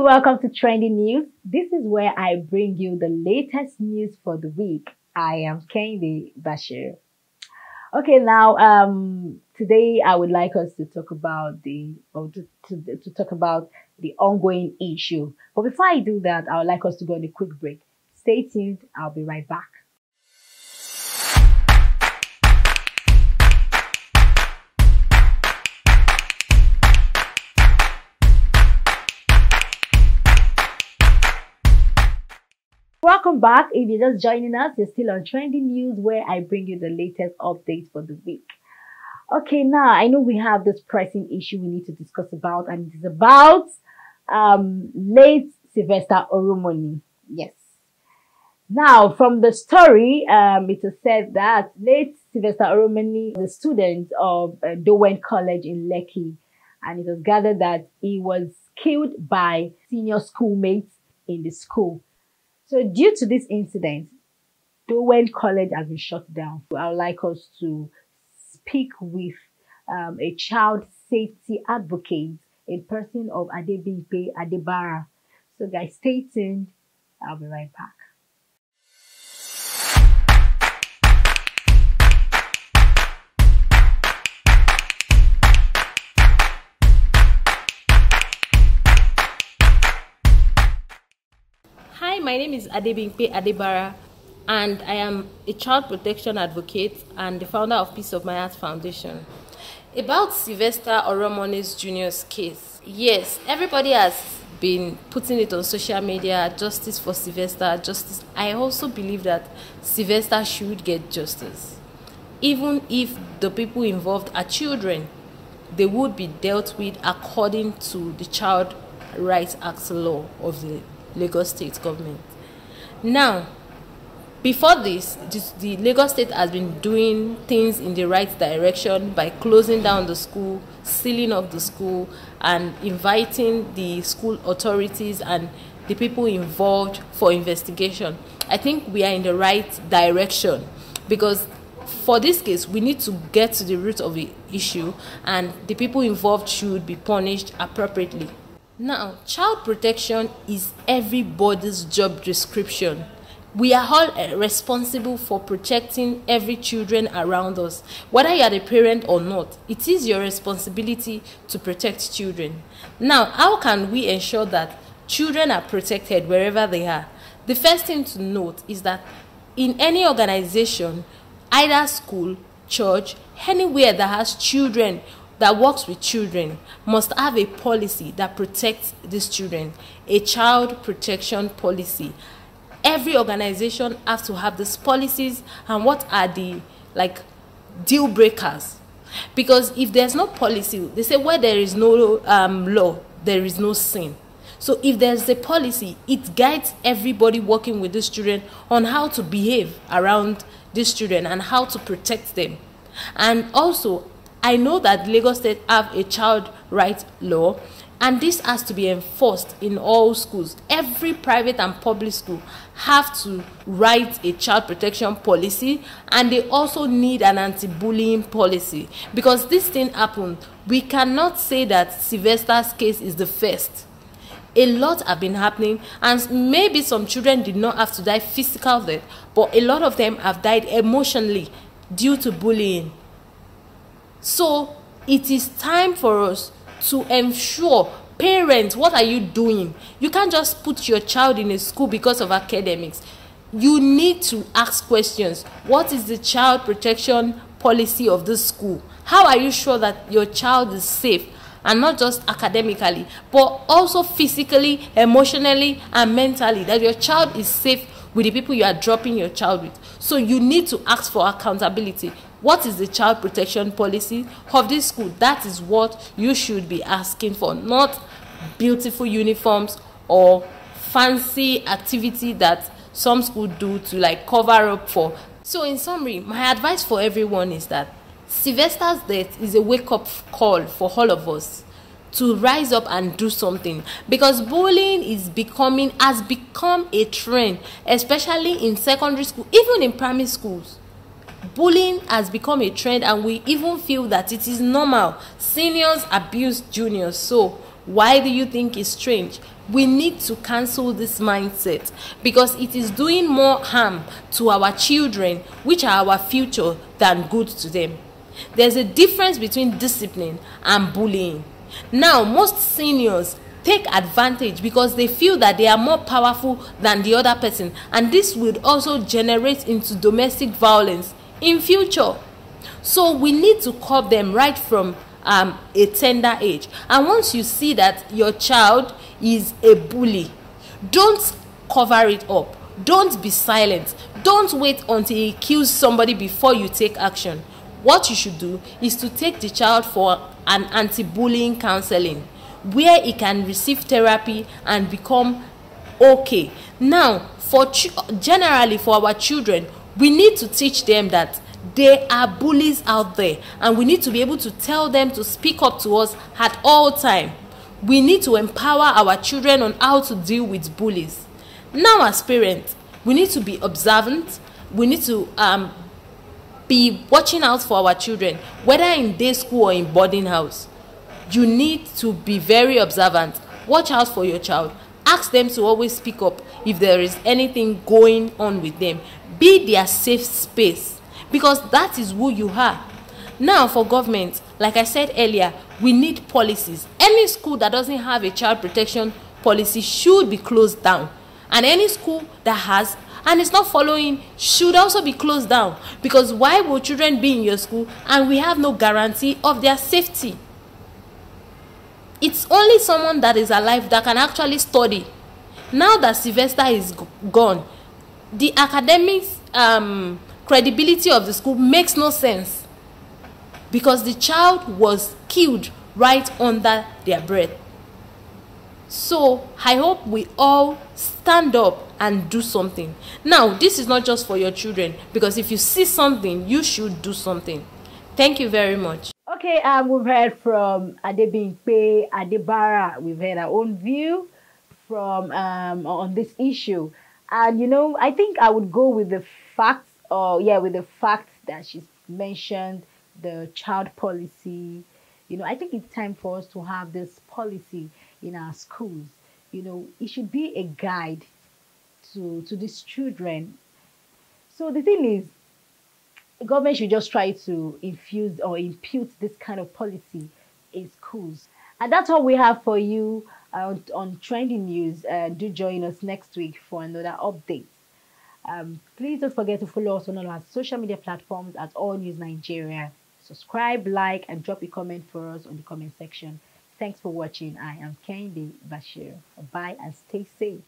welcome to Trending News. This is where I bring you the latest news for the week. I am Kendi Bashir. Okay, now today I would like us to talk about to talk about the ongoing issue. But before I do that, I would like us to go on a quick break. Stay tuned. I'll be right back. Welcome back. If you're just joining us, you're still on Trending News, where I bring you the latest updates for the week. Okay, now I know we have this pressing issue we need to discuss about, and it is about late Sylvester Oromoni. Yes. Now, from the story, it is said that late Sylvester Oromoni was a student of Dowen College in Lekki, and it was gathered that he was killed by senior schoolmates in the school. So due to this incident, Dowen College has been shut down. I would like us to speak with a child safety advocate in person of Adebimpe Adebara. So guys, stay tuned. I'll be right back. Hi, my name is Adebimpe Adebara, and I am a child protection advocate and the founder of Peace of My Heart Foundation. About Sylvester Oromoni's Jr.'s case, yes, everybody has been putting it on social media, justice for Sylvester, justice. I also believe that Sylvester should get justice. Even if the people involved are children, they would be dealt with according to the Child Rights Act law of the Lagos State government. Now, before this, the Lagos State has been doing things in the right direction by closing down the school, sealing up the school, and inviting the school authorities and the people involved for investigation. I think we are in the right direction, because for this case, we need to get to the root of the issue, and the people involved should be punished appropriately. Now, child protection is everybody's job description. We are all responsible for protecting every children around us. Whether you are a parent or not, it is your responsibility to protect children. Now, how can we ensure that children are protected wherever they are? The first thing to note is that in any organization, either school, church, anywhere that has children, that works with children, must have a policy that protects these children, a child protection policy. Every organization has to have these policies, and what are the deal breakers? Because if there's no policy, they say where there is no law, there is no sin. So if there's a policy, it guides everybody working with these children on how to behave around these children and how to protect them. And also, I know that Lagos State have a child rights law, and this has to be enforced in all schools. Every private and public school have to write a child protection policy, and they also need an anti-bullying policy. Because this thing happened, we cannot say that Sylvester's case is the first. A lot have been happening, and maybe some children did not have to die physical death, but a lot of them have died emotionally due to bullying. So it is time for us to ensure, parents, what are you doing? You can't just put your child in a school because of academics. You need to ask questions. What is the child protection policy of this school? How are you sure that your child is safe? And not just academically, but also physically, emotionally, and mentally, that your child is safe with the people you are dropping your child with. So you need to ask for accountability. What is the child protection policy of this school? That is what you should be asking for, not beautiful uniforms or fancy activity that some schools do to cover up for. So in summary, my advice for everyone is that Sylvester's death is a wake-up call for all of us to rise up and do something, because bullying has become a trend, especially in secondary school, even in primary schools. Bullying has become a trend, and we even feel that it is normal. Seniors abuse juniors, so Why do you think it's strange? We need to cancel this mindset because it is doing more harm to our children, which are our future, than good to them. There's a difference between discipline and bullying. Now, most seniors take advantage because they feel that they are more powerful than the other person, and this would also generate into domestic violence in future. So we need to curb them right from a tender age. And once you see that your child is a bully, don't cover it up. Don't be silent. Don't wait until he kills somebody before you take action. What you should do is to take the child for an anti-bullying counseling where he can receive therapy and become okay. Now, generally for our children, we need to teach them that there are bullies out there, and we need to be able to tell them to speak up to us at all time. We need to empower our children on how to deal with bullies. Now, as parents, we need to be observant. We need to be watching out for our children, whether in day school or in boarding house. You need to be very observant. Watch out for your child. Ask them to always speak up if there is anything going on with them. Be their safe space, because that is who you are. Now, for government, like I said earlier, we need policies. Any school that doesn't have a child protection policy should be closed down, and any school that has and is not following should also be closed down, because why will children be in your school and we have no guarantee of their safety? It's only someone that is alive that can actually study. Now that Sylvester is gone, the academics credibility of the school makes no sense, because the child was killed right under their breath. So I hope we all stand up and do something. Now, this is not just for your children, because if you see something, you should do something. Thank you very much. Okay, we've heard from Adebimpe, Adebara. We've heard our own view from on this issue, and I think I would go with the facts. With the fact that she's mentioned the child policy. I think it's time for us to have this policy in our schools. It should be a guide to these children. So the thing is, the government should just try to infuse or impute this kind of policy in schools. And that's all we have for you on trending news. Do join us next week for another update. Please don't forget to follow us on all our social media platforms at All News Nigeria. Subscribe, like, and drop a comment for us on the comment section. Thanks for watching. I am Kendi Bashir. Bye and stay safe.